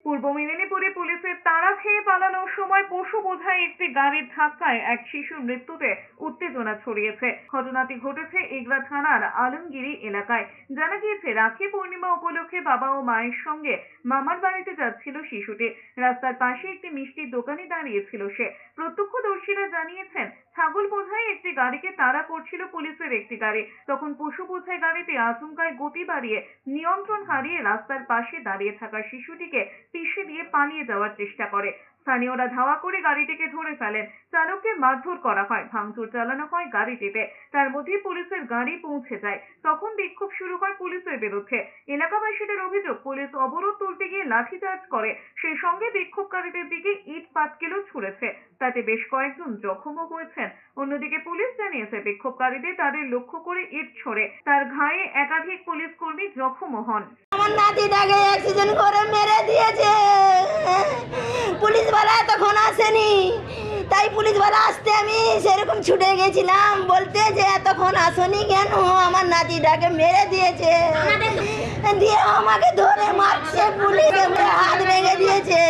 পূর্ব মেদিনীপুরে পুলিশের তাড়া খেয়ে পালানোর সময় পশু বোঝাই একটি গাড়ির ধাক্কায় এক শিশুর মৃত্যুতে উত্তেজনা ছড়িয়েছে। ঘটনাটি ঘটেছে এগরা থানার আলমগিরি এলাকায়। জানা গিয়েছে, রাখি পূর্ণিমা উপলক্ষে বাবা ও মায়ের সঙ্গে মামার বাড়িতে যাচ্ছিল শিশুটি। রাস্তার পাশে একটি মিষ্টির দোকানে দাঁড়িয়েছিল সে। প্রত্যক্ষদর্শীরা জানিয়েছেন, ছাগল বোঝাই একটি গাড়িকে তাড়া করছিল পুলিশের একটি গাড়ি। তখন পশু বোঝাই গাড়িটি আচমকায় গতি বাড়িয়ে নিয়ন্ত্রণ হারিয়ে রাস্তার পাশে দাঁড়িয়ে থাকা শিশুটিকে পিষে দিয়ে পালিয়ে যাওয়ার চেষ্টা করে। স্থানীয়রা ধাওয়া করে গাড়িটিকে ধরে ফেলেন। চালককে মারধর করা হয়, ভাঙচুর চালানো হয় গাড়িটিতে। তার মধ্যে পুলিশের গাড়ি পৌঁছে যায়। তখন বিক্ষোভ শুরু হয় পুলিশের বিরুদ্ধে। এলাকাবাসীদের অভিযোগ, পুলিশ অবরোধ তুলতে গিয়ে লাঠিচার্জ করে, সেই সঙ্গে বিক্ষোভকারীদের দিকে ইট পাটকেলও ছুড়েছে। তাতে বেশ কয়েকজন জখমও হয়েছেন। অন্যদিকে পুলিশ জানিয়েছে, বিক্ষোভকারীদের তাদের লক্ষ্য করে ইট ছোড়ে। তার ঘায়ে একাধিক পুলিশ কর্মী জখমও হন। আমার নাতিটাকে অ্যাক্সিডেন্ট করে মেরে দিয়েছে। পুলিশওয়ালা তখন আসেনি, তাই পুলিশওয়ালা আসতে আমি সেরকম ছুটে গেছিলাম বলতে যে এতক্ষণ আসনি কেন, আমার নাতিটাকে মেরে দিয়েছে। দিয়ে আমাকে ধরে মারছে, পুলিশ হাত ভেঙে দিয়েছে।